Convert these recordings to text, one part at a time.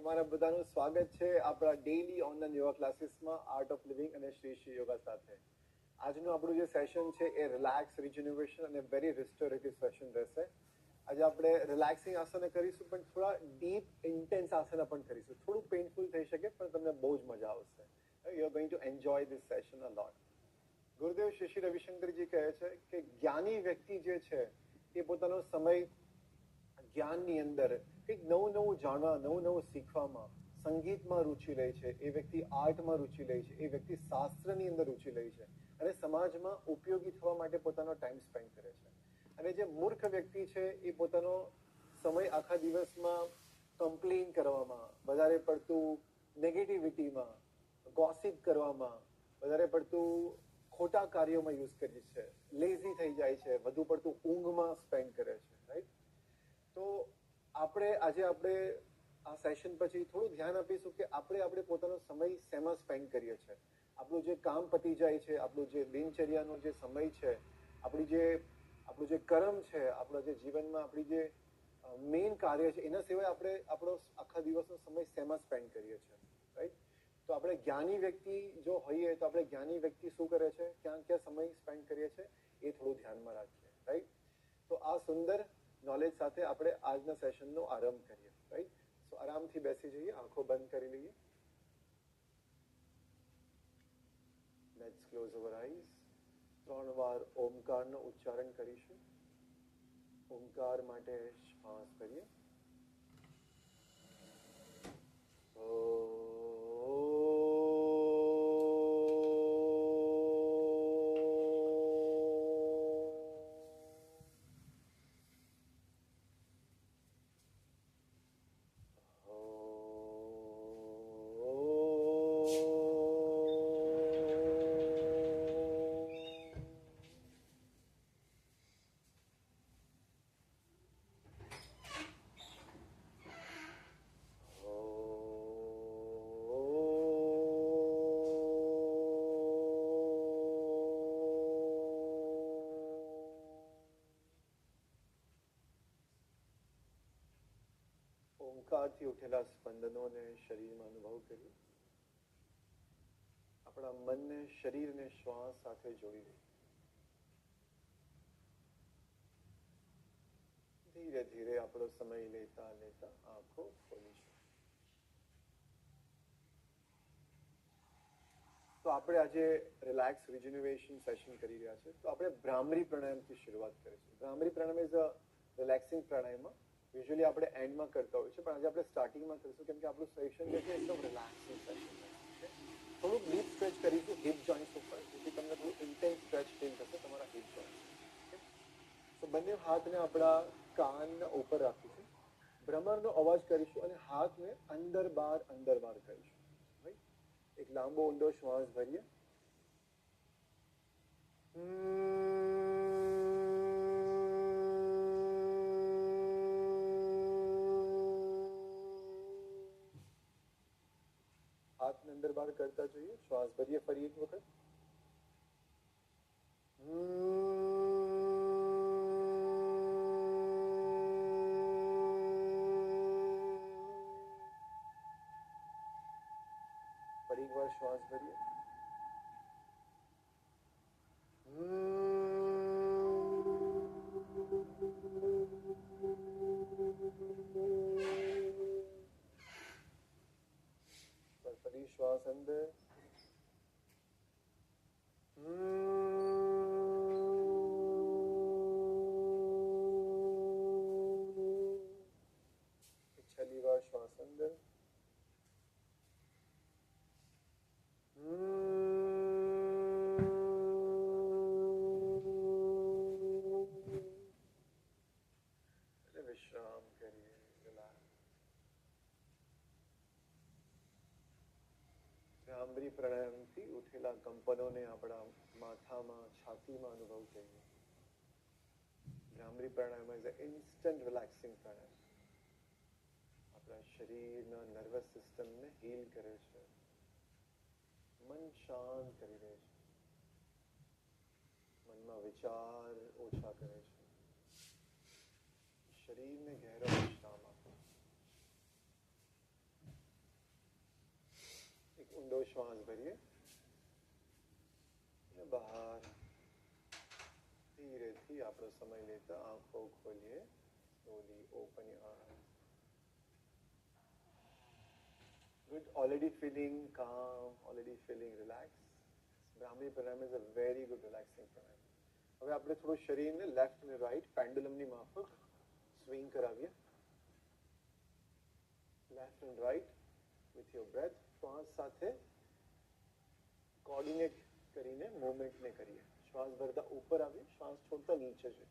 તમારા બધાનું સ્વાગત છે આપણા ડેઈલી ઓનલાઈન યોગા ક્લાસીસમાં આર્ટ ઓફ લિવિંગ અને શ્રી શ્રી યોગા સાથે. આજનું આપણું જે સેશન છે એ રિલેક્સ, રિજ્યુનેશન અને વેરી રિસ્ટોરેટિવ સેશન રહેશે. આજે આપણે રિલેક્સિંગ આસન કરીશું, પણ થોડા ડીપ ઇન્ટેન્સ આસન પણ કરીશું. થોડું પેઇનફુલ થઈ શકે, પણ તમને બહુ જ મજા આવશે. You are going to enjoy this session a lot. Gurudev Shri Shri Ravishankarji કહે છે કે જ્ઞાની વ્યક્તિ જે છે એ પોતાનો સમય જ્ઞાનની અંદર કંઈક નવું નવું જાણવા, નવું નવું શીખવામાં, સંગીતમાં રુચિ લે છે. એ વ્યક્તિ આર્ટમાં રુચિ લે છે. એ વ્યક્તિ શાસ્ત્રની અંદર રુચિ લે છે અને સમાજમાં ઉપયોગી થવા માટે પોતાનો ટાઈમ સ્પેન્ડ કરે છે. અને જે મૂર્ખ વ્યક્તિ છે એ પોતાનો સમય આખા દિવસમાં કમ્પ્લેન કરવામાં, વધારે પડતું નેગેટિવિટીમાં, ગોસિપ કરવામાં, વધારે પડતું ખોટા કાર્યોમાં યુઝ કરે છે, લેઝી થઈ જાય છે, વધુ પડતું ઊંઘમાં સ્પેન્ડ કરે છે. રાઈટ? તો આજે આપણે આ સેશન પછી થોડું ધ્યાન આપીશું કે આપણે પોતાનો સમય શેમાં સ્પેન્ડ કરીએ છીએ. આપણું જે કામ પતી જાય છે, આપણું જે દિનચર્યાનો જે સમય છે, આપણું જે કર્મ છે, આપણા જે જીવનમાં આપણી જે મેઇન કાર્ય છે, એના સિવાય આપણે આપણો આખા દિવસનો સમય શેમાં સ્પેન્ડ કરીએ છીએ. રાઈટ? તો આપણે જ્ઞાની વ્યક્તિ જો હોઈએ તો આપણે જ્ઞાની વ્યક્તિ શું કરે છે, ક્યાં ક્યાં સમય સ્પેન્ડ કરીએ છીએ, એ થોડું ધ્યાનમાં રાખીએ. રાઈટ? તો આ સુંદર નોલેજ સાથે આપણે આજના સેશનનો આરંભ કરીએ. રાઈટ? સો આરામથી બેસી જઈએ, આંખો બંધ કરી લઈએ. Let's close hour eyes. 3 વાર ઓમકારનો ઉચ્ચારણ કરીશું. ઓમકાર માટે શ્વાસ કરીએ. ઓમકારથી ઉઠેલા સ્પંદનોને શરીરમાં અનુભવ કરીએ. આપણા મનને, શરીરને શ્વાસ સાથે જોડી દઈએ. ધીરે ધીરે આપણો સમય લેતા લેતા આંખો ખોલીશું. તો આપણે આજે રિલેક્સ રિજ્યુનેશન સેશન કરી રહ્યા છે. તો આપણે ભ્રામરી પ્રાણાયામથી શરૂઆત કરીશું. Bhramari pranayama is a relaxing pranayama. Usually આપણે એન્ડમાં કરતા હોઈએ છીએ, પણ આજે આપણે સ્ટાર્ટિંગમાં કરીશું, કેમ કે આપણું સેશન જે છે એકદમ રિલેક્સિંગ સેશન છે. થોડુંક ડીપ સ્ટ્રેચ કરીશું હિપ જોઈન્ટ્સ ઉપર, જેથી તમને થોડું ઇન્ટેન્સ સ્ટ્રેચ ફીલ થશે તમારા હિપ જોઈન્ટ્સ. તો બંને હાથને આપણા કાનના ઉપર રાખીશું. ભ્રમરનો અવાજ કરીશું અને હાથને અંદર બહાર કરીશું. એક લાંબો ઊંડો શ્વાસ ભરીએ. હાથને અંદર બહાર કરતા જોઈએ. શ્વાસ ભરીએ ફરી એક વખત. ફરી એકવાર શ્વાસ ભરીએ. ફરી શ્વાસ અંદર. છેલ્લી વાર શ્વાસ અંદર. વિશ્રામ કરીએ. ભ્રામરી પ્રાણાયામથી ઉઠેલા કંપનોને આપણા માથામાં, છાતીમાં અનુભવ કરીએ. ભ્રામરી pranayama is a instant relaxing પ્રાણાયામ. આપણા શરીરના નર્વસ સિસ્ટમને હીલ કરે છે, મન શાંત કરી દે છે, મનમાં વિચાર ઓછા કરે છે, શરીરને ગહેરો વિશ્રામ આપે. ઊંડો શ્વાસ ભરીએ અને બહાર ધીરેથી આપણો સમય લેતા આંખો ખોલીએ. Slowly open your eyes. Good. Already feeling calm, already feeling relaxed. Brahmi pranayam is a very good relaxing pranayam. હવે આપણે થોડું શરીરને લેફ્ટ અને રાઈટ પેન્ડુલમની માફક સ્વિંગ કરાવીએ. Left and right with your breath. શ્વાસ સાથે કોર્ડિનેટ કરીને મૂવમેન્ટને કરીએ. શ્વાસ ભરતા ઉપર આવીએ, શ્વાસ છોડતા નીચે છે.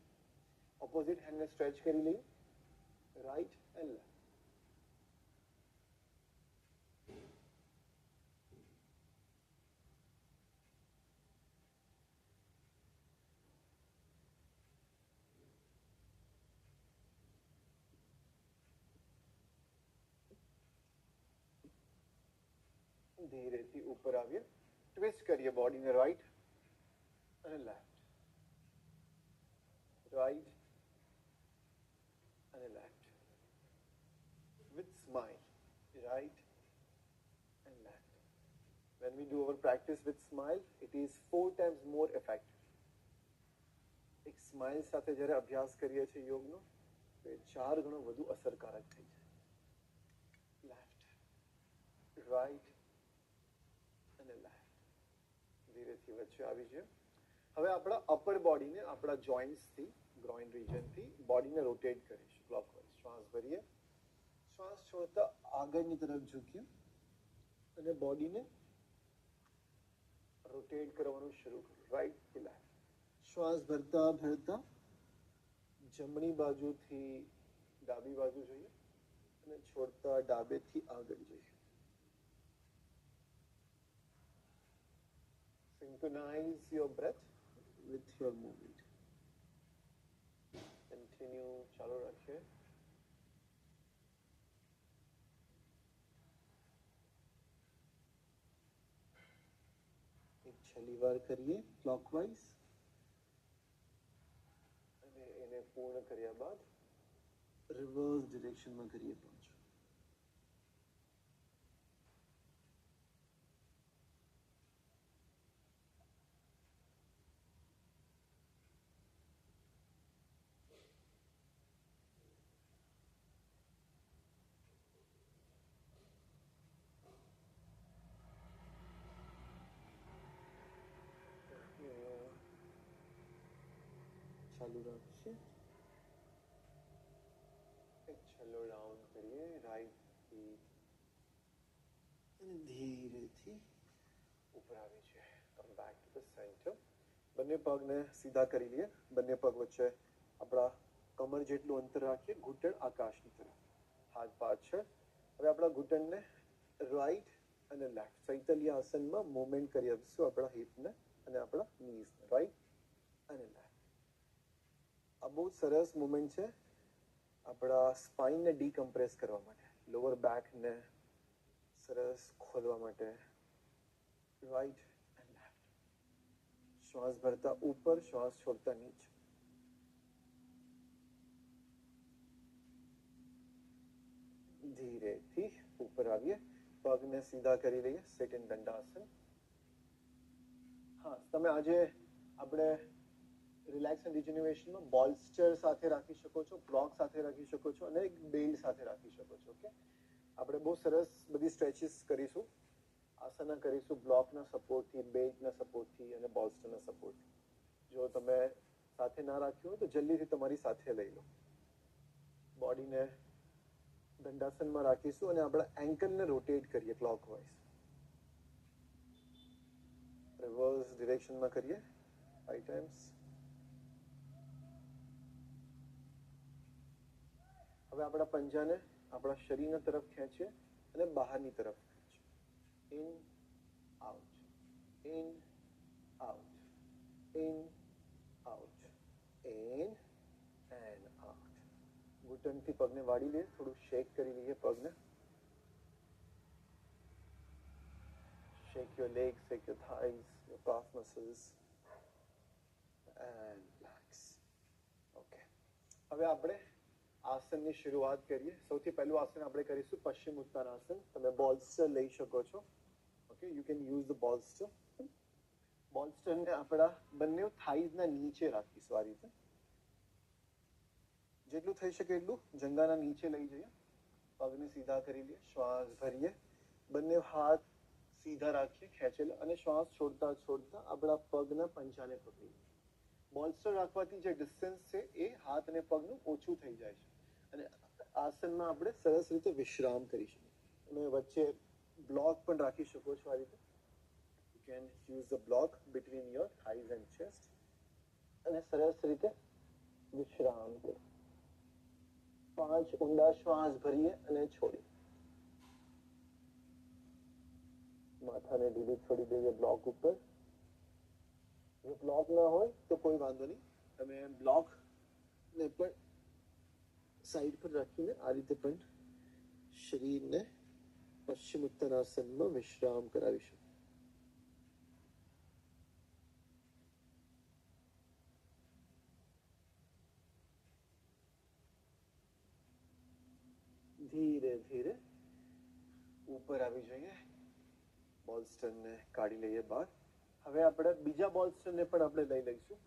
ઓપોઝિટ હેન્ડને સ્ટ્રેચ કરી લઈએ. Right and left. ધીરેથી ઉપર આવીએ. ટ્વિસ્ટ કરીએ બોડીને રાઈટ અને લેફ્ટ, રાઈટ અને left with smile, right and left. When we do our practice with smile, it is 4 times more effective. એક સ્માઇલ સાથે જ્યારે અભ્યાસ કરીએ છીએ યોગનો તો એ 4 ગણો વધુ અસરકારક થઈ જાય. લેફ્ટ, રાઈટ અને લેફ્ટ. ધીરેથી વચ્ચે આવી જાય. હવે આપણા અપર બોડીને આપણા જોઈન્ટ્સથી, ગ્રોઇન રિજનથી બોડીને રોટેટ કરીશું ક્લોકવાઇઝ. શ્વાસ ભરીએ, શ્વાસ છોડતા આગળની તરફ ઝૂકીએ અને બોડીને રોટેટ કરવાનું શરૂ કર્યું. રાઈટ થી લેફ્ટ. શ્વાસ ભરતા ભરતા જમણી બાજુથી ડાબી બાજુ જઈએ અને છોડતા ડાબેથી આગળ જઈએ. Synchronize your breath with your movement. Continue, ચાલુ રાખીએ. એક છેલ્લી વાર કરીએ ક્લોકવાઇઝ અને એને પૂર્ણ કર્યા બાદ રિવર્સ ડિરેક્શનમાં કરીએ પાછું. ચાલુ રાખીએ. એક છેલ્લો રાઉન્ડ કરીએ રાઈટથી અને ધીરેથી ઉપર આવી જાય. Come back to the centre. બંને પગને સીધા કરી લઈએ. બંને પગ વચ્ચે આપણા કમર જેટલું અંતર રાખીએ. ઘૂંટણ આકાશની તરફ, હાથ પાછળ. હવે આપણા ઘૂંટણને રાઈટ અને લેફ્ટ ચૈતન્ય આસનમાં મૂવમેન્ટ કરી આપીશું આપણા હિપને અને આપણા નીઝને. રાઈટ અને લેફ્ટ. આ બહુ સરસ મુવમેન્ટ છે આપણા સ્પાઇનને ડીકમ્પ્રેસ કરવા માટે, લોઅર બેકને સરસ ખોલવા માટે. Right and left. શ્વાસ ભરતા ઉપર, શ્વાસ છોડતા નીચે. ધીરેથી ઉપર આવીએ. પગને સીધા કરી લઈએ. Sit in Dandasana. હા, તમે આજે આપણે રિલેક્સ એન્ડ રિજન્યુએશનમાં બોલ્સ્ટર સાથે રાખી શકો છો, બ્લોક સાથે રાખી શકો છો અને એક બેલ્ટ સાથે રાખી શકો છો. ઓકે, આપણે બહુ સરસ બધી સ્ટ્રેચીસ કરીશું. આસના કરીશું બ્લોકના સપોર્ટથી, બેલ્ટના સપોર્ટથી અને બોલ્સ્ટરના સપોર્ટથી. જો તમે સાથે ના રાખ્યું હોય તો જલ્દીથી તમારી સાથે લઈ લો. બોડીને દંડાસનમાં રાખીશું અને આપણા એન્કલને રોટેટ કરીએ ક્લોકવાઇઝ. રિવર્સ ડિરેક્શનમાં કરીએ 5 ટાઈમ્સ. હવે આપણા પંજાને આપણા શરીરના તરફ ખેંચીએ અને બહારની તરફ ખેંચીએ. In out, in out, in out, in and out. ઘૂંટણથી પગને વાળી લઈએ, થોડું શેક કરી લઈએ પગને. Shake your legs, shake your thighs, your calf muscles and relax. Okay. હવે આપણે આસનની શરૂઆત કરીએ. સૌથી પહેલું આસન આપણે કરીશું પશ્ચિમ ઉત્તાનાસન. તમે બોલ્સ્ટર લઈ શકો છો. Okay, okay, you can use the bolster. બોલ્સ્ટરને આપણા બંને થાઈઝના નીચે રાખીશું આ રીતે. જેટલું થઈ શકે એટલું જંગાના નીચે લઈ જઈએ, પગને સીધા કરી લઈએ, શ્વાસ ભરીએ, બંને હાથ સીધા રાખીએ ખેંચેલા, અને શ્વાસ છોડતા છોડતા આપણા પગના પંજાને પકડીએ. બોલ્સ્ટર રાખવાથી જે ડિસ્ટન્સ છે એ હાથ અને પગનું ઓછું થઈ જાય છે, અને આસનમાં આપણે સરસ રીતે વિશ્રામ કરી શકીએ. અને વચ્ચે બ્લોક પણ રાખી શકો છો આ રીતે. You can use the block between your thighs and chest, અને સરસ રીતે વિશ્રામ કરો. 5 ઊંડા શ્વાસ ભરીએ અને છોડીએ. માથાને ઢીલું છોડી દઈએ બ્લોક ઉપર. જો બ્લોક ના હોય તો કોઈ વાંધો નહીં, તમે બ્લોક ને પણ સાઈડ પર રાખીને આ રીતે પણ શરીરને પશ્ચિમ ઉત્તરાસનમાં વિશ્રામ કરાવીશું. ધીરે ધીરે ઉપર આવી જઈએ, બોલ્સ્ટરને કાઢી લઈએ બહાર. હવે આપણે બીજા બોલ્સ્ટરને પણ આપણે લઈ લઈશું.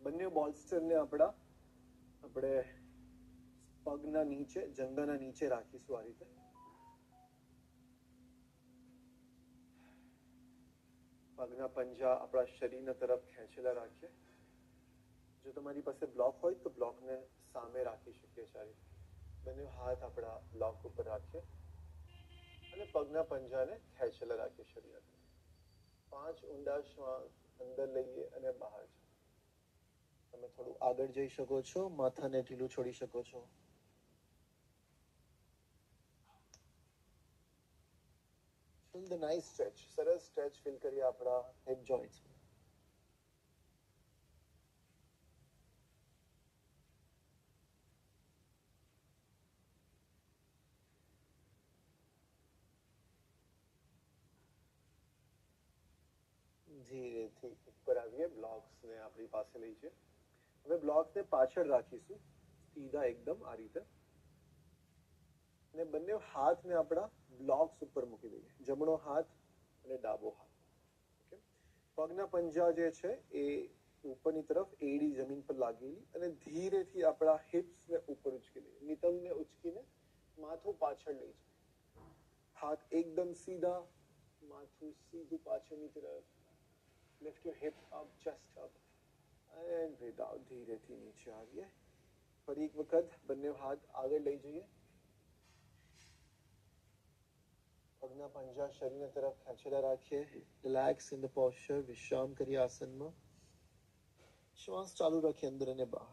બંને બોલ્સ્ટરને આપણે પગના નીચે, જંગાના નીચે રાખીશું આ રીતે. પગના પંજા આપણા શરીરના તરફ ખેંચેલા રાખીએ. જો તમારી પાસે બ્લોક હોય તો બ્લોકને સામે રાખી શકીએ છીએ. બંને હાથ આપણા બ્લોક ઉપર રાખીએ અને પગના પંજાને ખેંચેલા રાખીએ શરીર. 5 ઊંડા શ્વાસ અંદર લઈએ અને બહાર. તમે થોડું આગળ જઈ શકો છો, માથાને ઢીલું છોડી શકો છો. Feel the nice stretch. સરસ સ્ટ્રેચ ફીલ કરીએ આપણા હિપ જોઈન્ટ્સ. ધીરેથી ઉપર આવીએ, બ્લોક્સને આપણી પાસે લઈ જઈએ. હવે બ્લોક્સને પાછળ રાખીશું, સીધા એકદમ આ રીતે, અને બંને હાથને આપણા બ્લોક્સ ઉપર મૂકી દઈએ. જમણો હાથ અને ડાબો હાથ. ઓકે, પગના પંજા જે છે એ ઉપરની તરફ, એડી જમીન પર લાગેલી, અને ધીરેથી આપણા હિપ્સને ઉપર ઉચકી લઈએ. નિતંબને ઉચકીને માથું પાછળ લઈ જઈએ. હાથ એકદમ સીધા, માથું સીધું પાછળની તરફ. Lift your hip up, chest up, and breathe out. ધીરેથી નીચે આવીએ. ફરી એક વખત બંને હાથ આગળ લઈ જઈએ. પગના પંજા શરીરની તરફ ખેંચેલા રાખીએ. રિલેક્સ ઇન ધ પોસ્ચર, વિશ્રામ કરીએ આસનમાં. શ્વાસ ચાલુ રાખીએ અંદર અને બહાર.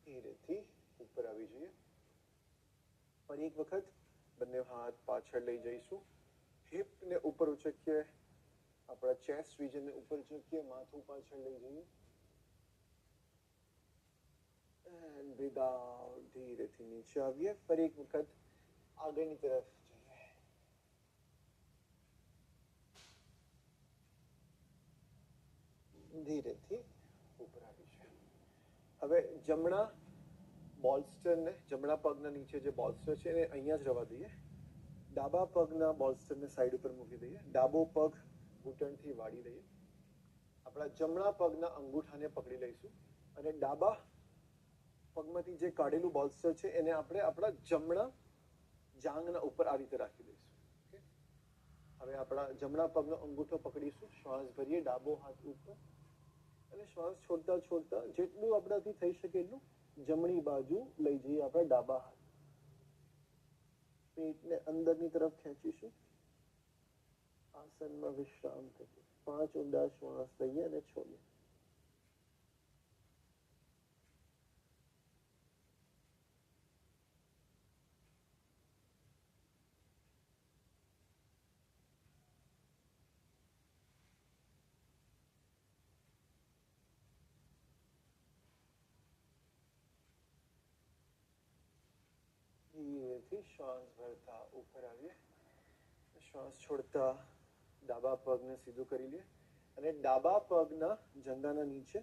ધીરેથી ઉપર આવી જઈએ. ફરી એક વખત બંને હાથ પાછળ લઈ જઈશું. હિપને ઉપર ઉચકીએ, આપણા ચેસ્ટ રિજનને ઉપર ઉચકીએ, માથું પાછળ લઈ જઈએ. And breathe out. ધીરેથી નીચે આવીએ. ફરી એક વખત આગળની તરફ જઈએ. ધીરેથી ઉપર આવી જઈએ. હવે જમણા બોલ્સ્ટરને, જમણા પગના નીચે જે બોલ્સ્ટર છે એને અહીંયા જ રહેવા દઈએ. ડાબા પગના બોલ્સ્ટરને સાઈડ ઉપર મૂકી દઈએ. ડાબો પગ ઘૂંટણથી વાળી દઈએ. આપણા જમણા પગના અંગૂઠાને પકડી લઈશું, અને ડાબા પગમાંથી જે કાઢેલું બોલ્સ્ટર છે એને આપણે આપણા જમણા જાંઘના ઉપર આ રીતે રાખી દઈશું. હવે આપણા જમણા પગનો અંગૂઠો પકડીશું, શ્વાસ ભરીએ, ડાબો હાથ ઉપર, અને શ્વાસ છોડતા છોડતા જેટલું આપણાથી થઈ શકે એટલું જમણી બાજુ લઈ જઈએ આપણા ડાબા હાથ. પેટને અંદરની તરફ ખેંચીશું. આસનમાં વિશ્રામ કરીએ. 5 ઊંડા શ્વાસ લઈએ અને છોડીએ. ધીરેથી શ્વાસ ભરતા ઉપર આવીએ. શ્વાસ છોડતા ડાબા પગને સીધું કરી લઈએ, અને ડાબા પગના જંગાના નીચે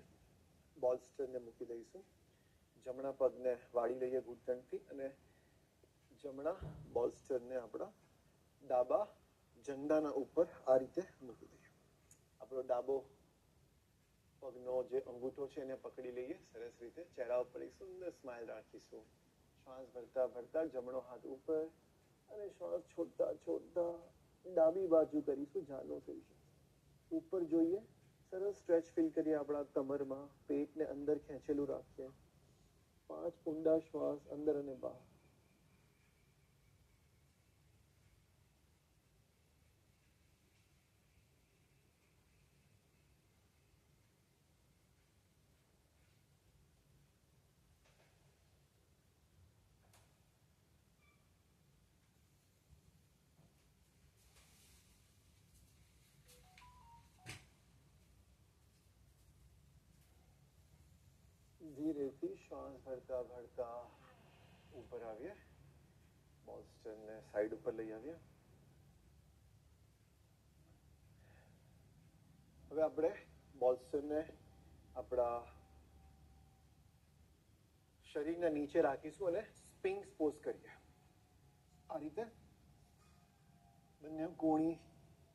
બોલ્સ્ટરને મૂકી દઈશું. જમણા પગને વાળી લઈએ ઘૂંટણથી અને જમણા બોલ્સ્ટરને આપણા ડાબા જંડાના ઉપર આ રીતે મૂકી દઈએ. આપણો ડાબો પગનો જે અંગૂઠો છે એને પકડી લઈએ સરસ રીતે. ચહેરા ઉપર એક સુંદર સ્માઇલ રાખીશું. શ્વાસ ભરતા ભરતા જમણો હાથ ઉપર અને શ્વાસ છોડતા છોડતા ડાબી બાજુ કરીશું. જાનો કરીશું ઉપર જોઈએ. સરસ સ્ટ્રેચ ફીલ કરીએ આપણા કમરમાં. પેટને અંદર ખેંચેલું રાખીએ. 5 ઊંડા શ્વાસ અંદર અને બહાર. ધીરેથી શ્વાસ ભરતા ભરતા ઉપર આવીએ. બોલ્સ્ટરને સાઈડ ઉપર લઈ આવીએ. હવે આપણે બોલ્સ્ટરને આપણા શરીરના નીચે રાખીશું અને સ્પિંક્સ પોઝ કરીએ. આ રીતે બંને કોણી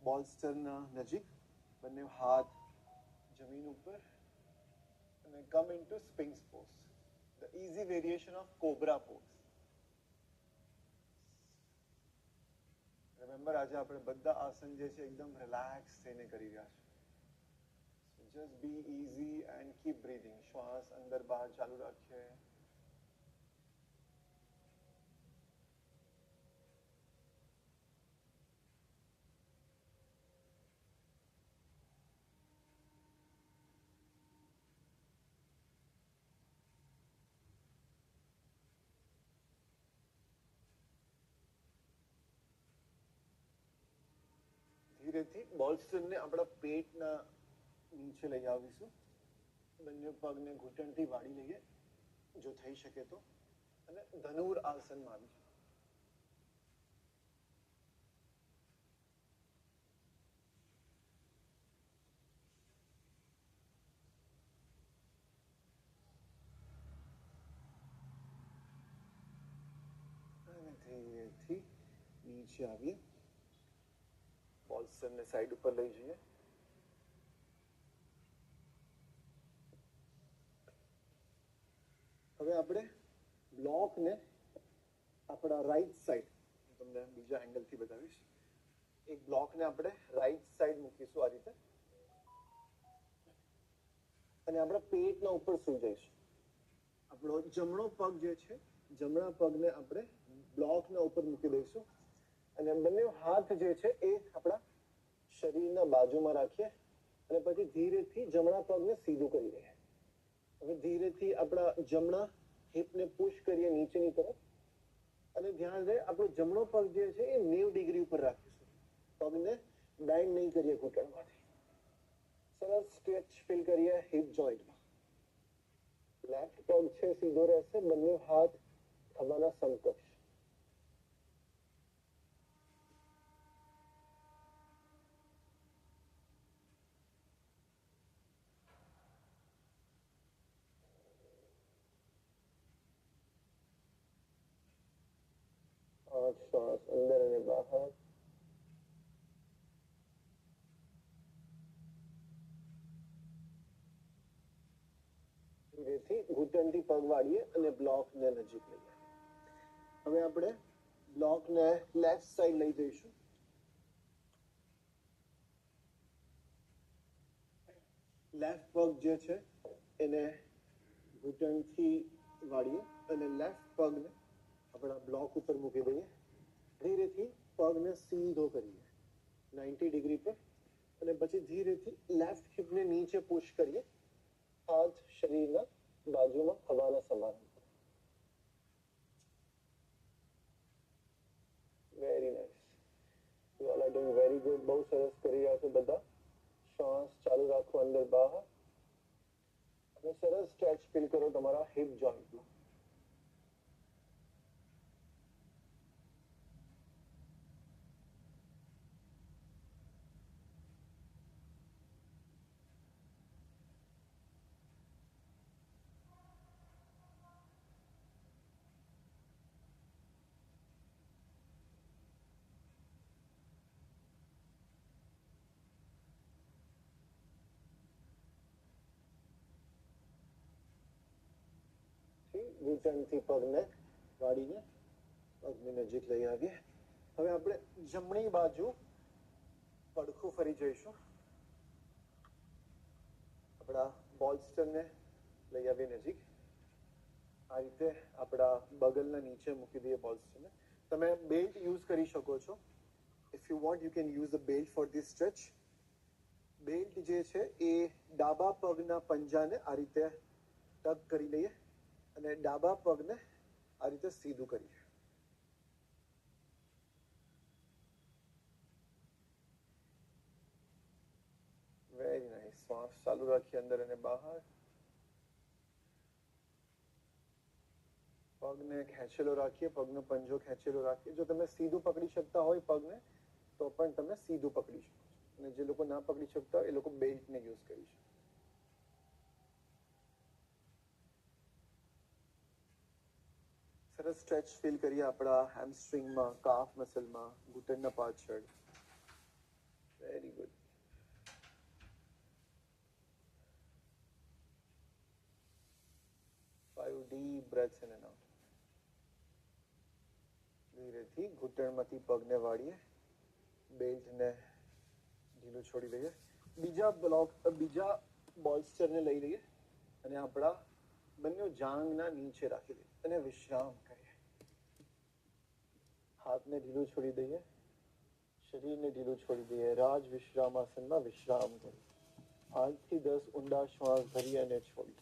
બોલ્સ્ટરના નજીક, બંને હાથ જમીન ઉપર અને come into Sphinx pose, the easy variation of cobra pose. Remember, આજે આપણે બધા આસન જે છે એકદમ રિલેક્સ થઈને કરી રહ્યા છે. So just be easy and keep breathing. શ્વાસ અંદર બહાર ચાલુ રાખીએ. ધીરેથી બોલ્સ્ટરને આપણા પેટના નીચે લઈ આવીશું. બંને પગને ઘૂંટણથી વાળી લઈએ જો થઈ શકે તો, અને ધનુર આસનમાં આવી અને ધીરેથી નીચે આવીએ. બોલ્સ્ટરને સાઈડ ઉપર લઈ જઈએ. હવે આપણે બ્લોકને આપણા રાઈટ સાઈડ, તમને બીજા એંગલથી બતાવીશ. એક બ્લોકને આપણે રાઈટ સાઈડ મૂકીશું આ રીતે અને આપણા પેટના ઉપર સુઈ જઈશું. આપણો જમણો પગ જે છે, જમણા પગને આપણે બ્લોકના ઉપર મૂકી દઈશું અને બંને હાથ જે છે એ આપણા શરીરના બાજુમાં રાખીએ અને પછી ધીરેથી જમણા પગને સીધું કરી દઈએ. હવે ધીરેથી આપણા જમણા હિપને પુશ કરીએ નીચેની તરફ અને ધ્યાન રહે આપણો જમણો પગ જે છે એ 90 ડિગ્રી ઉપર રાખીશું. પગને બેન્ડ નહીં કરીએ ઘૂંટણમાંથી. સરસ સ્ટ્રેચ ફીલ કરીએ હિપ જોઈન્ટમાં. લેફ્ટ પગ છે સીધો રહેશે, બંને હાથ ખભાના સમકક્ષ. શ્વાસ અંદર અને બહાર. ધીરેથી ઘૂંટણથી પગ વાળીએ અને બ્લોકને નજીક લઈએ. હવે આપણે બ્લોકને લેફ્ટ સાઈડ લઈ જઈશું. લેફ્ટ પગ જે છે એને ઘૂંટણથી વાળીએ અને લેફ્ટ પગને આપણા બ્લોક ઉપર મૂકી દઈએ. ધીરેથી પગને સીધો કરીએ 90 ડિગ્રી પર અને પછી ધીરેથી લેફ્ટ હિપને નીચે પુશ કરીએ. હાથ શરીરના બાજુમાં ખભાના સમાન. Very nice. You all are doing very good. બહુ સરસ કરી રહ્યા છો બધા. શ્વાસ ચાલુ રાખો અંદર બહાર અને સરસ સ્ટ્રેચ ફીલ કરો તમારા હિપ જોઈન્ટમાં. ઘૂંટણથી પગને વાળીને પગની નજીક લઈ આવીએ. હવે આપણે જમણી બાજુ પડખું ફરી જઈશું. આપણા બોલ્સ્ટરને લઈ આવીએ નજીક. આ રીતે આપણા બગલના નીચે મૂકી દઈએ બોલ્સ્ટરને. તમે બેલ્ટ યુઝ કરી શકો છો. If you want you can use the belt for this stretch. Belt જે છે એ ડાબા પગના પંજાને આ રીતે ટક કરી લઈએ અને ડાબા પગને આ રીતે સીધું કરીએ. Very nice. શ્વાસ ચાલુ રાખીએ અંદર અને બહાર. પગને ખેંચેલો રાખીએ, પગનો પંજો ખેંચેલો રાખીએ. જો તમે સીધું પકડી શકતા હોય પગને તો પણ તમે સીધું પકડી શકો છો, અને જે લોકો ના પકડી શકતા હોય એ લોકો બેલ્ટને યુઝ કરી શકે. સરસ સ્ટ્રેચ ફીલ કરીએ આપણા હેમસ્ટ્રિંગમાં, કાફ મસલમાં, ઘૂંટણના પાછળ. Very good. 5 deep breaths in and out. ધીરેથી ઘૂંટણમાંથી પગને વાળીએ, બેલ્ટને ઢીલું છોડી દઈએ. બીજા બોલ્સ્ટરને લઈ લઈએ અને આપણા બંને જાંઘના નીચે રાખી દઈએ અને વિશ્રામ કરીએ. હાથને ઢીલું છોડી દઈએ, શરીરને ઢીલું છોડી દઈએ. રાજ વિશ્રામાસનમાં વિશ્રામ કરીએ. 8 થી 10 ઊંડા શ્વાસ ભરી અને છોડી.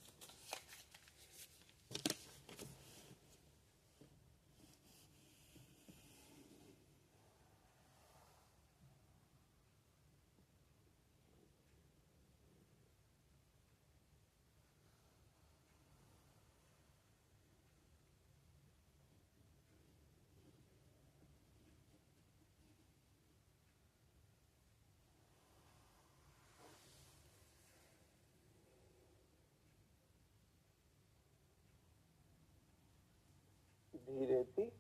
ધીરેથી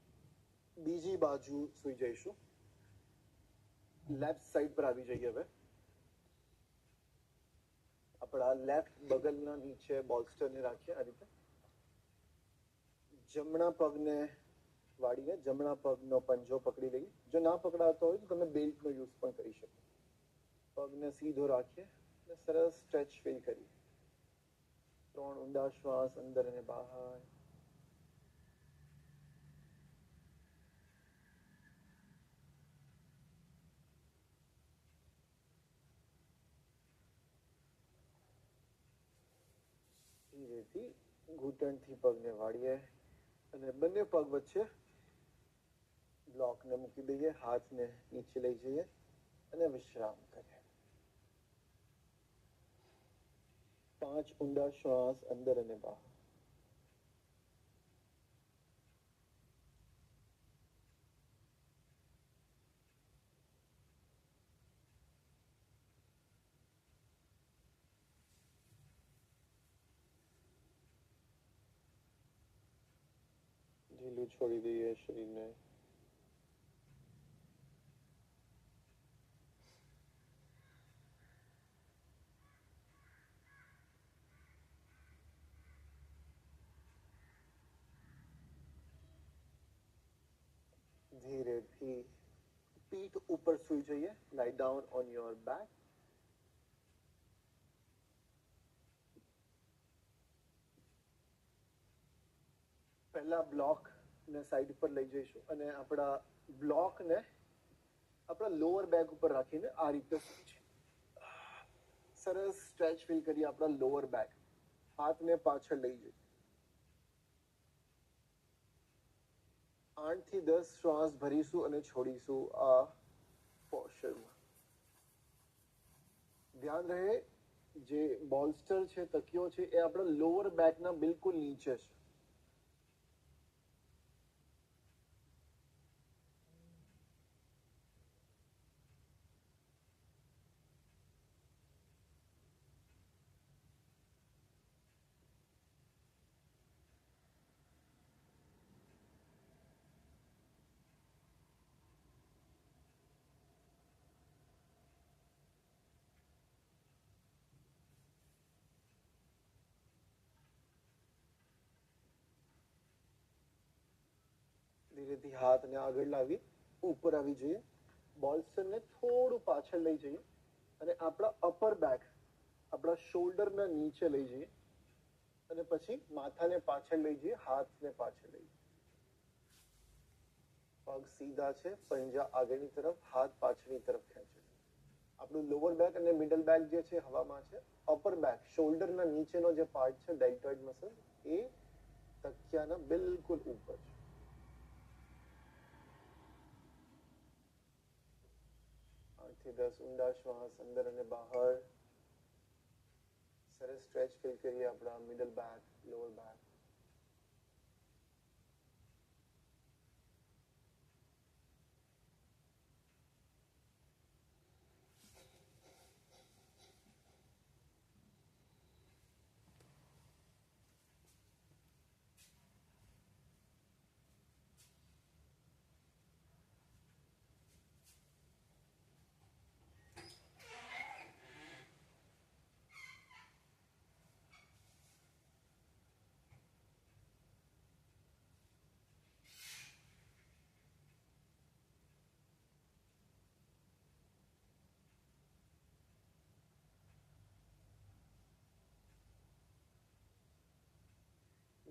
બીજી બાજુ સુઈ જઈશું. લેફ્ટ સાઈડ પર આવી જઈએ. હવે આપણા લેફ્ટ બગલના નીચે બોલ્સ્ટરને રાખીએ આ રીતે. જમણા પગને વાળીને જમણા પગનો પંજો પકડી લઈએ. જો ના પકડાતો હોય તો તમે બેલ્ટનો યુઝ પણ કરી શકો. પગને સીધો રાખીએ અને સરસ સ્ટ્રેચ ફીલ કરીએ. 3 ઊંડા શ્વાસ અંદર અને બહાર. ધીરેથી ઘૂંટણથી પગને વાળીએ અને બંને પગ વચ્ચે બ્લોકને મૂકી દઈએ. હાથને નીચે લઈ જઈએ અને વિશ્રામ કરીએ. 5 ઊંડા શ્વાસ અંદર અને બહાર. ઢીલું છોડી દઈએ શરીરને. ધીરેથી પીઠ ઉપર સૂઈ જઈએ. લાઈ ડાઉન ઓન યોર બેક. પહેલા બ્લોકને સાઈડ પર લઈ જઈશું અને આપણા બ્લોકને આપણા લોઅર બેક ઉપર રાખીને આ રીતે સૂઈ જઈએ. સરસ સ્ટ્રેચ ફીલ કરીએ આપણા લોઅર બેક. હાથને પાછળ લઈ જઈએ. 8 થી 10 શ્વાસ ભરીશું અને છોડીશું આ પોસ્ચરમાં. ધ્યાન રહે જે બોલ્સ્ટર છે, તકિયો છે, એ આપણા લોઅર બેકના બિલકુલ નીચે છે. ધીરેથી હાથને આગળ લાવી ઉપર આવી જઈએ, બોલ્સ્ટરને થોડું પાછળ લઈ જઈએ અને આપણા અપર બેક, આપણા શોલ્ડરના નીચે લઈ જઈએ અને પછી માથાને પાછળ લઈ જઈએ, હાથને પાછળ લઈ જઈએ. પગ સીધા છે, પંજા આગળની તરફ, હાથ પાછળની તરફ ખેંચે. આપણું લોઅર બેક અને મિડલ બેક જે છે હવામાં છે. અપર બેક, શોલ્ડરના નીચેનો જે પાર્ટ છે ડેલ્ટોઇડ મસલ, એ તકિયાના બિલકુલ ઉપર છે. 8 થી 10 ઊંડા શ્વાસ અંદર અને બહાર. સરસ સ્ટ્રેચ ફીલ કરીએ આપણા મિડલ બેક, લોઅર બેક.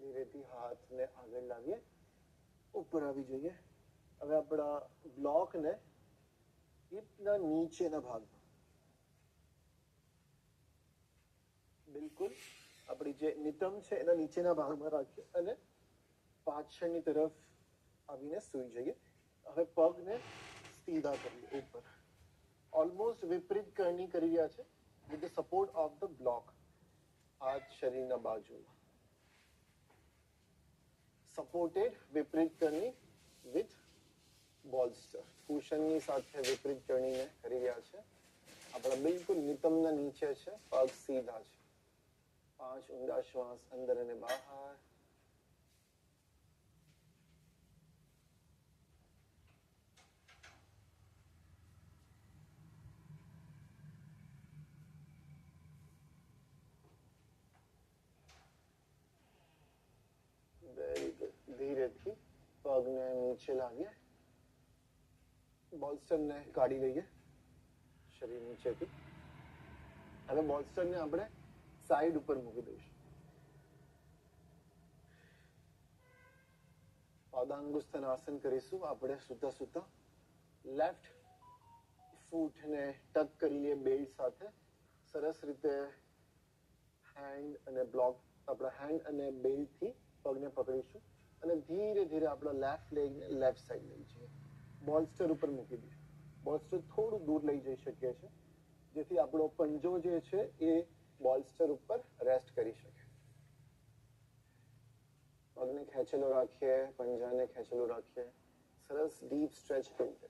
ધીરેથી હાથને આગળ લાવીએ, ઉપર આવી જઈએ. હવે આપણા બ્લોકને હિપના નીચેના ભાગમાં, બિલકુલ આપણી જે નિતંબ છે એના નીચેના ભાગમાં રાખીએ અને પાછળની તરફ આવીને સૂઈ જઈએ. હવે પગને સીધા કરીએ ઉપર, ઓલમોસ્ટ વિપરીત કરણી કરી રહ્યા છે with the support of the block. હાથ શરીરના બાજુમાં સપોર્ટેડ વિપરીત કરણી વિથ બોલ્સ્ટર. કુશનની સાથે વિપરીત કરણીને કરી રહ્યા છે. આપણા બિલકુલ નિતંબના નીચે છે, પગ સીધા છે. 5 ઊંડા શ્વાસ અંદર અને બહાર. Very good. ધીરેથી પગને નીચે લાવીએ, બોલ્સ્ટરને કાઢી લઈએ શરીર નીચેથી. હવે બોલ્સ્ટરને આપણે સાઈડ ઉપર મૂકી દઈશું. પાદાંગુસ્તનાસન કરીશું આપણે સૂતા સૂતા. લેફ્ટ ફૂટને ટક કરી લઈએ બેલ્ટ સાથે. સરસ રીતે હેન્ડ અને બ્લોક, આપણા હેન્ડ અને બેલ્ટથી પગને પકડીશું અને ધીરે ધીરે આપણા લેફ્ટ લેગને લેફ્ટ સાઈડ લઈ જઈએ. બોલ્સ્ટર ઉપર મૂકી દઈએ. બોલ્સ્ટર થોડું દૂર લઈ જઈ શકીએ છીએ જેથી આપણો પંજો જે છે એ બોલ્સ્ટર ઉપર રેસ્ટ કરી શકે. પગને ખેંચેલો રાખીએ, પંજાને ખેંચેલો રાખીએ. સરસ ડીપ સ્ટ્રેચ ફીલ કરીએ.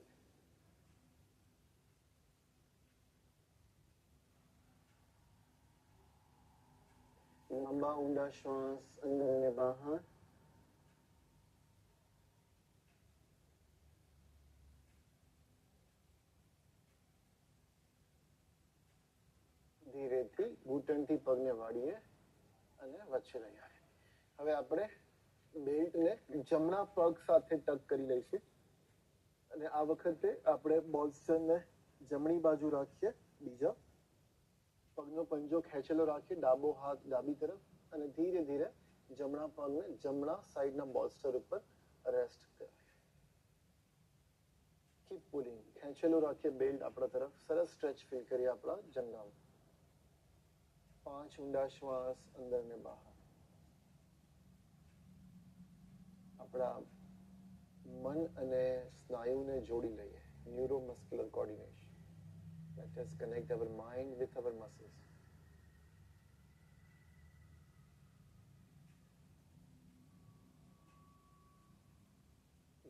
લાંબા ઊંડા શ્વાસ અંદર અને બહાર. ધીરેથી ઘૂંટણથી પગને વાળીએ અને વચ્ચે લઈ આવીએ. હવે આપણે બેલ્ટને જમણા પગ સાથે ટક કરી લઈશું અને આ વખતે આપણે બોલ્સ્ટરને જમણી બાજુ રાખીએ. બીજા પગનો પંજો ખેંચેલો રાખીએ, ડાબો હાથ ડાબી તરફ અને ધીરે ધીરે જમણા પગને જમણા સાઈડના બોલ્સ્ટર ઉપર રેસ્ટ કરાવીએ. Keep pulling. ખેંચેલો રાખીએ બેલ્ટ આપણા તરફ. સરસ સ્ટ્રેચ ફીલ કરીએ આપણા જંઘામાં. 5 ઊંડા શ્વાસ અંદર ને બહાર. આપણા મન અને સ્નાયુને જોડી લઈએ. Neuromuscular coordination. Let us connect our mind with our muscles.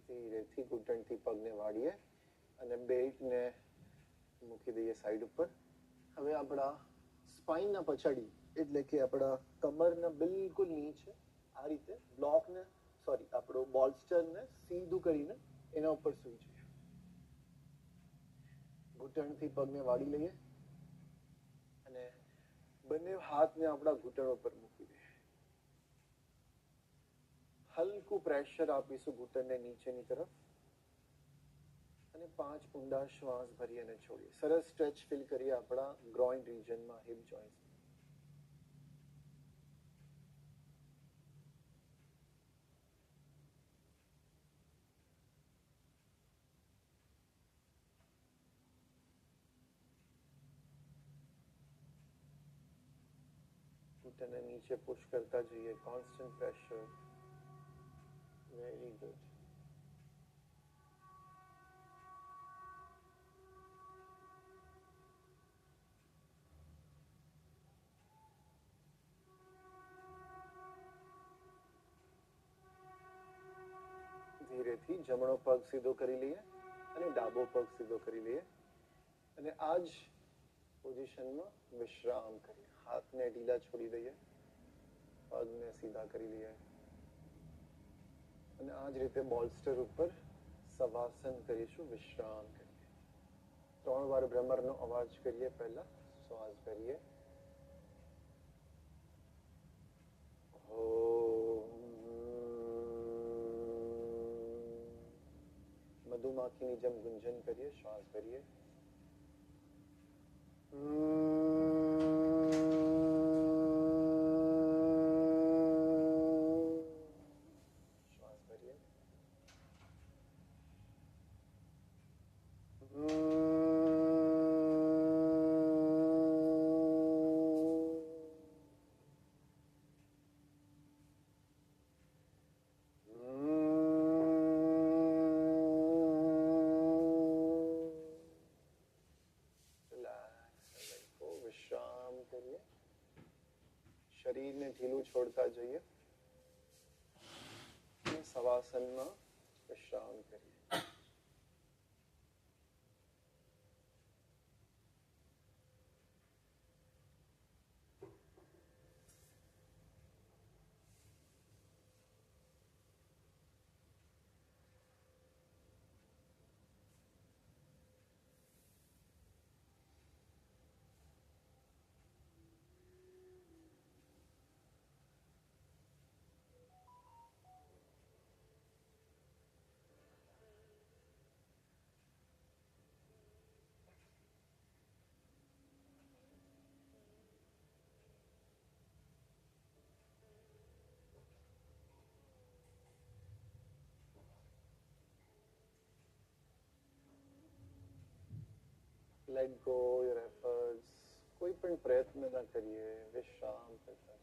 ધીરેથી ઘૂંટણથી પગને વાળીએ અને બેલ્ટને મૂકી દઈએ સાઈડ ઉપર. હવે આપણા સ્પાઇનના પછાડી એટલે કે આપણા કમરના બિલકુલ નીચે આ રીતે બ્લોકને આપણું બોલ્સ્ટરને સીધું કરીને એના ઉપર સૂઈ જઈએ. ઘૂંટણથી પગને વાળી લઈએ અને બંને હાથને આપણા ઘૂંટણ ઉપર મૂકી દઈએ. હલકું પ્રેશર આપીશું ઘૂંટણને નીચેની તરફ અને 5 ઊંડા શ્વાસ ભરી અને છોડીએ. સરસ સ્ટ્રેચ ફીલ કરીએ આપણા ગ્રોઇન રિજનમાં, હિપ જોઇન્ટ્સ. ઘૂંટણને નીચે પુશ કરતા જઈએ, કોન્સ્ટન્ટ પ્રેશર. Very good. ધીરેથી જમણો પગ સીધો કરી લઈએ અને ડાબો પગ સીધો કરી લઈએ અને આ જ પોઝિશનમાં વિશ્રામ કરીએ. હાથને ઢીલા છોડી દઈએ, પગને સીધા કરી લઈએ અને આ જ રીતે બોલ્સ્ટર ઉપર સવાસન કરીશું, વિશ્રામ કરીએ. 3 વાર ભ્રમરનો અવાજ કરીએ. પહેલા શ્વાસ ભરીએ, મધુમાખીની જેમ ગુંજન કરીએ. શ્વાસ ભરીએ, શ્વાસ ભરીએ, શરીરને ઢીલું છોડતા જઈએ અને સવાસનમાં વિશ્રામ કરીએ. Let go your efforts. કોઈ પણ પ્રયત્ન ન કરીએ, વિશ્રામ કરતા.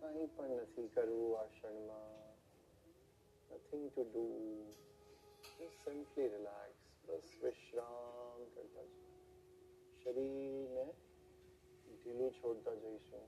કંઈ પણ નથી કરવું આ ક્ષણમાં. Nothing to do. Just simply relax. બસ વિશ્રામ કરતા જઈએ. શરીરને ઢીલું છોડતા જઈશું.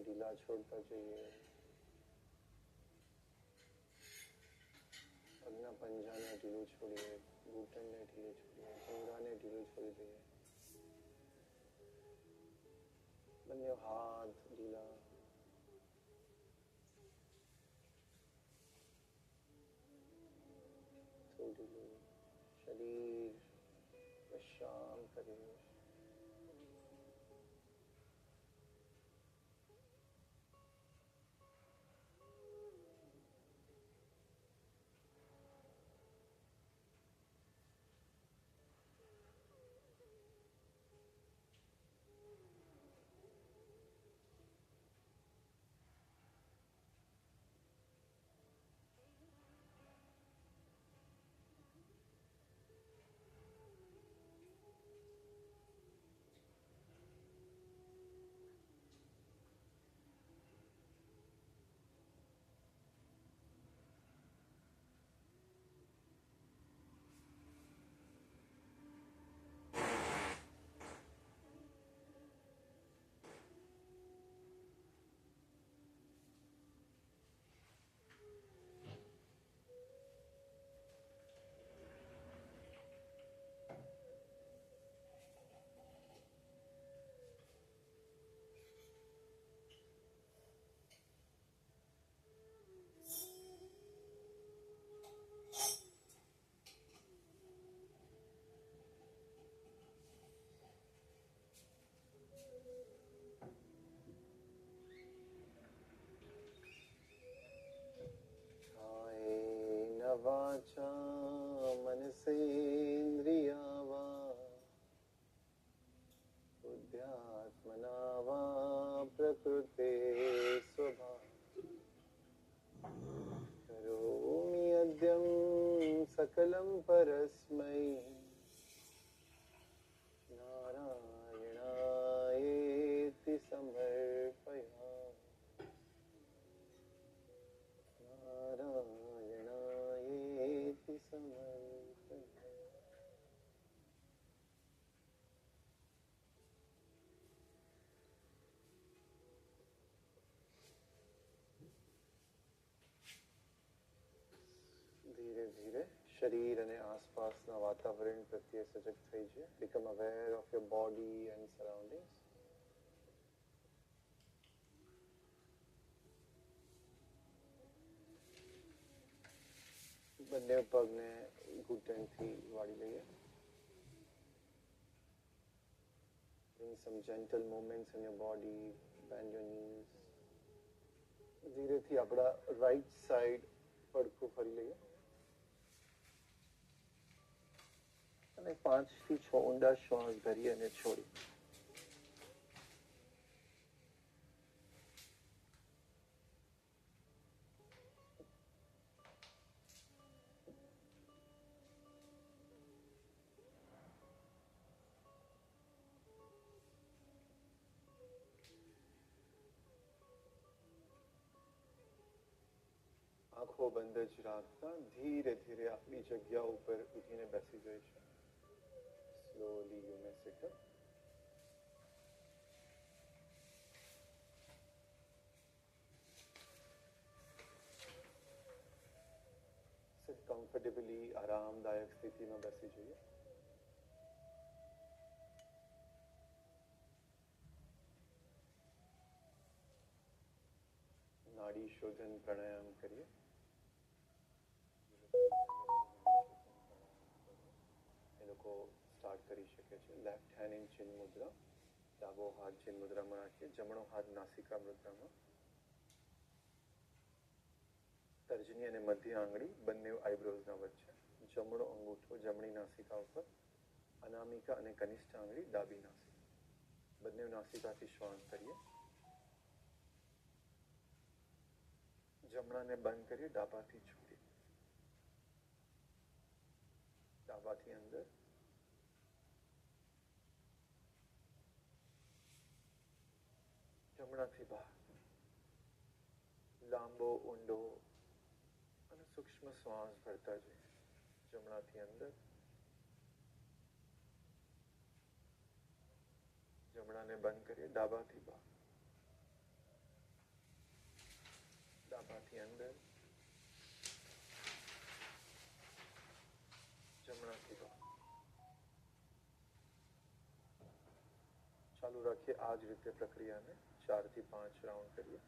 ઢીલા છોડતા જઈએ. પગના પંજાને ઢીલું છોડીએ, ઘૂંટણને ઢીલું છોડીએ, ભૂંગાને ઢીલું છોડી દઈએ. બંને હાથ ઢીલા. થોડું ઢીલું. શરીર શાંત કરીએ. वाचा मनसेन्द्रिया वा बुद्ध्यात्मना वा प्रकृते स्वभाव करोमि अद्यं सकलं परस्मै नारायणायेति समर्पयामि. नारायणायेति समर्पयामि. ધીરે ધીરે શરીર અને આસપાસના વાતાવરણ પ્રત્યે સજગ થઈ છે. Become aware of your body and surroundings. બંને પગને ઘૂંટણથી વાળી લઈએ. Bring some gentle movements in your body. Bend your knees. ધીરેથી આપણા રાઈટ સાઈડ પડખું ફરી લઈએ અને 5 થી 6 ઊંડા શ્વાસ ભરી અને છોડી. આંખો બંધ જ રાખતા ધીરે ધીરે આપણી જગ્યા ઉપર ઉઠીને બેસી જઈશું. Slowly you may sit up. Sit comfortably, આરામદાયક સ્થિતિમાં બેસી જઈએ. નાડી શોધન પ્રાણાયામ કરીએ. એ લોકો સ્ટાર્ટ કરી શકે છે. લેફ્ટ હેન્ડ ઇન ચિન મુદ્રા. ડાબો હાથ ચિન મુદ્રામાં રાખીએ. જમણો હાથ નાસિકા મુદ્રામાં. તર્જની અને મધ્ય આંગળી બંને આઈબ્રોઝના વચ્ચે. જમણો અંગૂઠો જમણી નાસિકા ઉપર. અનામિકા અને કનિષ્ઠ આંગળી ડાબી નાસિકા. બંને નાસિકાથી શ્વાસ કરીએ. જમણાને બંધ કરીએ. ડાબાથી છોડીએ. ડાબાથી અંદર. જમણાથી બહાર. લાંબો ઊંડો અને સૂક્ષ્મ શ્વાસ ભરતા જઈએ. જમણાથી અંદર. જમણાને બંધ કરીએ. ડાબાથી બહાર. નાકથી અંદર, જમણાથી બહાર. ચાલુ રાખીએ આ જ રીતે પ્રક્રિયાને 4 થી 5 રાઉન્ડ કરીએ.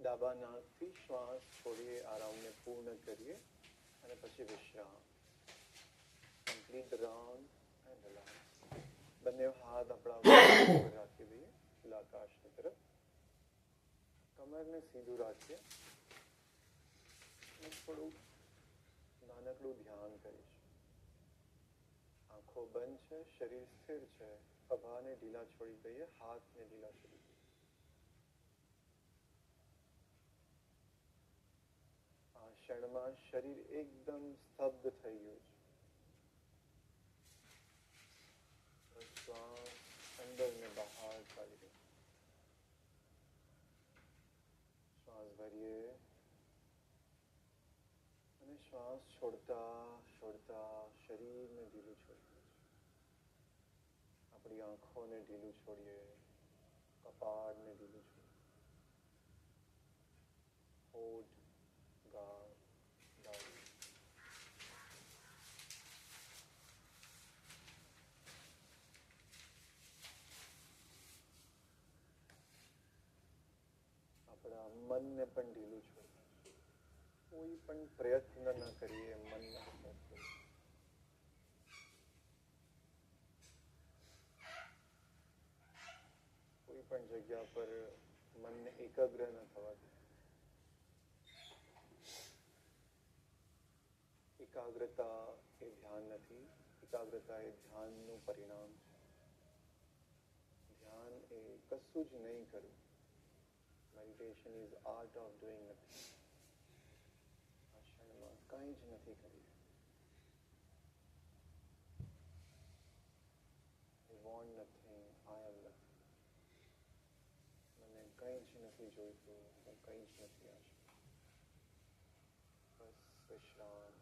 ડાબા નાકથી શ્વાસ છોડીએ, આ રાઉન્ડને પૂર્ણ કરીએ અને પછી વિશ્રામ. Complete round and relax. બંને હાથ આપણા ઉપર રાખી દઈએ ખુલ્લા આકાશની તરફ. કમરને સીધું રાખીએ. થોડું નાનકડું ધ્યાન કરીશું. આંખો બંધ છે, શરીર સ્થિર છે. ખભાને ઢીલા છોડી દઈએ, હાથને ઢીલા છોડી દઈએ. આ ક્ષણમાં શરીર એકદમ સ્તબ્ધ થઈ ગયું છે. શ્વાસ અંદર ને બહાર ચાલી રહ્યો. શ્વાસ ભરીએ અને શ્વાસ છોડતા છોડતા શરીરને ઢીલું છોડીએ. આપણી આંખોને ઢીલું છોડીએ, કપાળને ઢીલું છોડીએ. હોઠ, ગાલ, દાઢી. આપણા મનને પણ ઢીલું છોડીએ. કોઈ પણ પ્રયત્ન ન કરીએ મનના સાથે. કોઈ પણ જગ્યા પર મનને એકાગ્ર ન થવા દે. એકાગ્રતા એ ધ્યાન નથી. એકાગ્રતા એ ધ્યાનનું પરિણામ છે. ધ્યાન એ કશું જ નહીં કરવું. Meditation is art of doing nothing. આ ક્ષણમાં કંઈ જ નથી કરી. I want nothing, I am nothing. મને કંઈ જ નથી જોઈતું, હું કંઈ જ નથી આ ક્ષણ. બસ વિશ્રામ.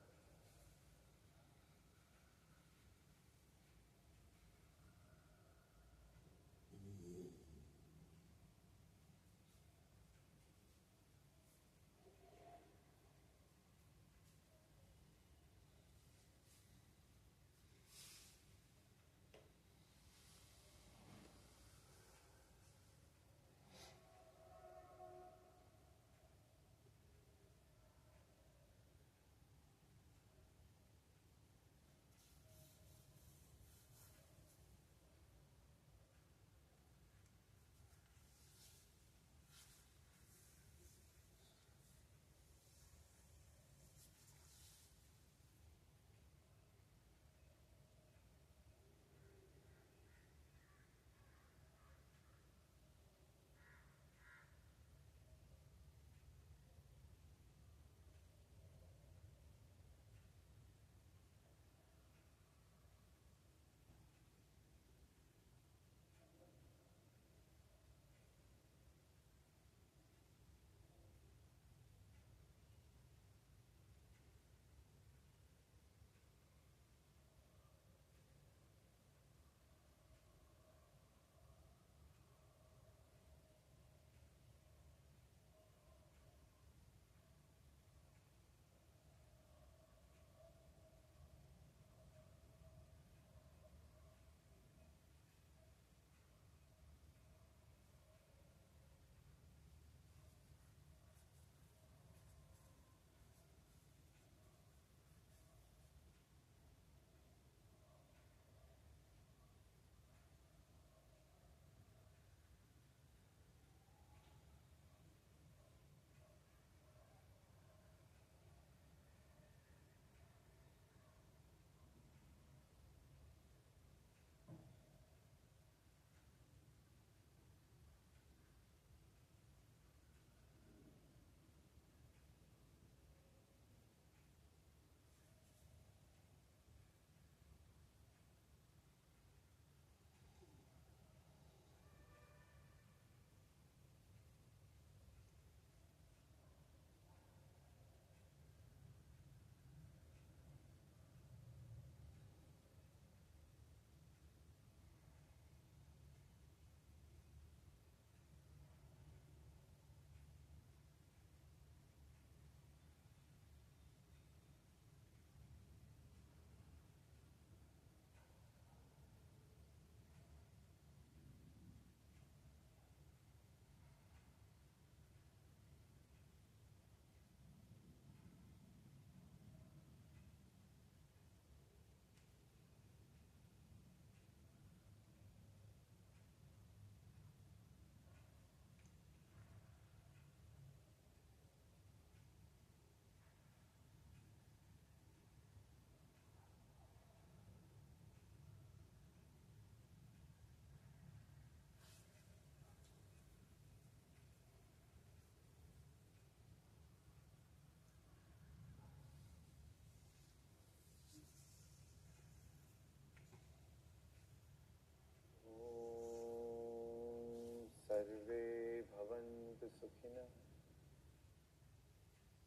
सुखिनः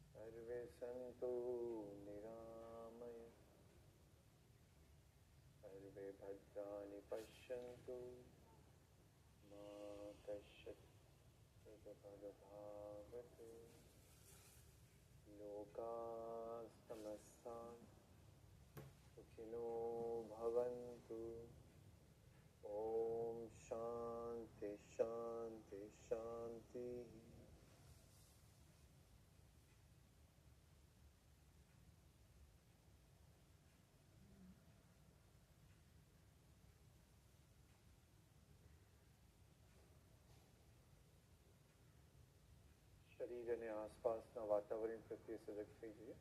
सर्वे सन्तु निरामय सर्वे भद्राणि पश्यन्तु मा कश्चित् दुःखभाग् लोकाः समस्ताः सुखिनो भवन्तु ओम शांति शांति शांति શરીર અને આસપાસના વાતાવરણ પ્રત્યે સજગ થઈ જઈએ.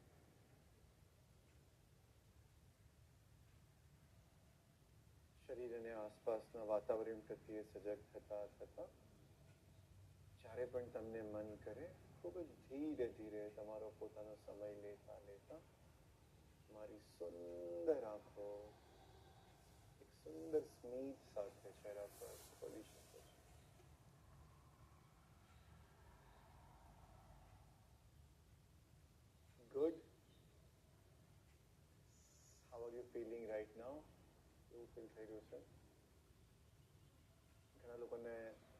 શરીર અને આસપાસના વાતાવરણ પ્રત્યે સજગ થતા થતા જ્યારે પણ તમને મન કરે ખૂબ જ ધીરે ધીરે તમારો પોતાનો સમય લેતા લેતા મારી સુંદર આંખો એક સુંદર સ્મિત સાથે ચહેરા પર ખોલી શકો છો. Good. How are you feeling right now? એવું ફીલ થઈ રહ્યું છે? ઘણા લોકોને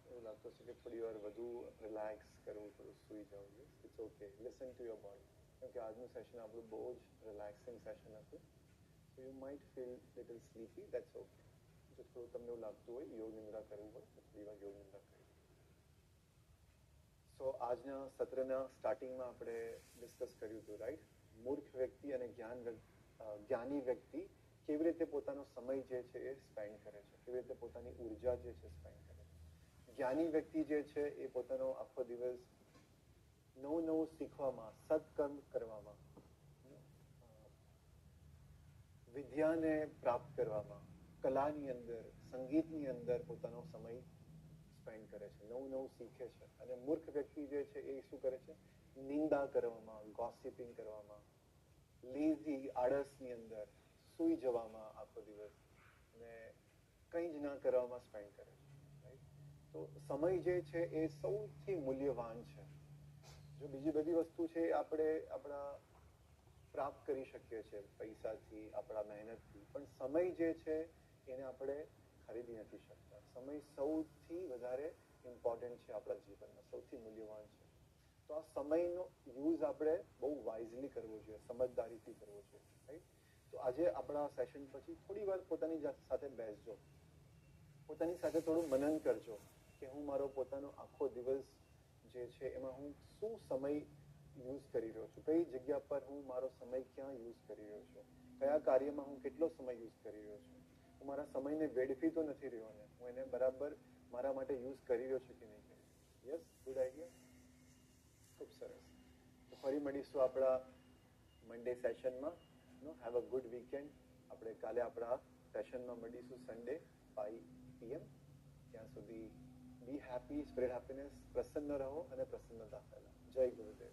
એવું લાગતું છે કે થોડી વાર વધુ રિલેક્સ કરવું, થોડું સૂઈ જવું. It's okay, listen to your body. કેમ કે આજનું સેશન આપણું બહુ જ રિલેક્સિંગ સેશન હતું. So you might feel little sleepy, that's okay. જો થોડું તમને એવું લાગતું હોય યોગ નિંદ્રા કરવું હોય તો થોડી વાર યોગ નિંદ્રા કરી. સો આજના સત્રના સ્ટાર્ટિંગમાં આપણે ડિસ્કસ કર્યું હતું, રાઈટ? મૂર્ખ વ્યક્તિ અને જ્ઞાની વ્યક્તિ કેવી રીતે પોતાનો સમય જે છે એ સ્પેન્ડ કરે છે, કેવી રીતે પોતાની ઉર્જા જે છે સ્પેન્ડ કરે છે. જ્ઞાની વ્યક્તિ જે છે એ પોતાનો આખો દિવસ નવું નવું શીખવામાં, સત્કર્મ કરવામાં, વિદ્યાને પ્રાપ્ત કરવામાં, કલાની અંદર, સંગીતની અંદર પોતાનો સમય સ્પેન્ડ કરે છે, નવું નવું શીખે છે. અને મૂર્ખ વ્યક્તિ જે છે એ શું કરે છે? નિંદા કરવામાં, ગોસિપિંગ કરવામાં, લેઝી આળસની અંદર સૂઈ જવામાં આખો દિવસ અને કંઈ જ ના કરવામાં સ્પેન્ડ કરે છે, રાઈટ? તો સમય જે છે એ સૌથી મૂલ્યવાન છે. જો બીજી બધી વસ્તુ છે એ આપણે આપણા પ્રાપ્ત કરી શકીએ છીએ પૈસાથી, આપણા મહેનતથી, પણ સમય જે છે એને આપણે ખરીદી નથી શકતા. સમય સૌથી વધારે ઇમ્પોર્ટન્ટ છે આપણા જીવનમાં, સૌથી મૂલ્યવાન છે. તો આ સમયનો યુઝ આપણે બહુ વાઇઝલી કરવો જોઈએ, સમજદારીથી કરવો જોઈએ, રાઈટ? તો આજે આપણા સેશન પછી થોડી વાર પોતાની સાથે બેસજો, પોતાની સાથે થોડું મનન કરજો કે હું મારો પોતાનો આખો દિવસ જે છે એમાં હું શું સમય યુઝ કરી રહ્યો છું, કઈ જગ્યા પર હું મારો સમય ક્યાં યુઝ કરી રહ્યો છું, કયા કાર્યમાં હું કેટલો સમય યુઝ કરી રહ્યો છું, હું મારા સમયને વેડફી તો નથી રહ્યો ને, હું એને બરાબર મારા માટે યુઝ કરી રહ્યો છું કે નહીં કરી. યસ, ગુડ આઈડિયા, ખૂબ સરસ. તો ફરી મળીશું આપણા મંડે સેશનમાં. Have a good weekend. આપણે કાલે આપણા સેશનમાં મળીશું સન્ડે 5 PM. ત્યાં સુધી બી હેપી, સ્પ્રેડ હેપીનેસ, પ્રસન્ન રહો અને પ્રસન્નતા ફેલાવો. જય ગુરુદેવ.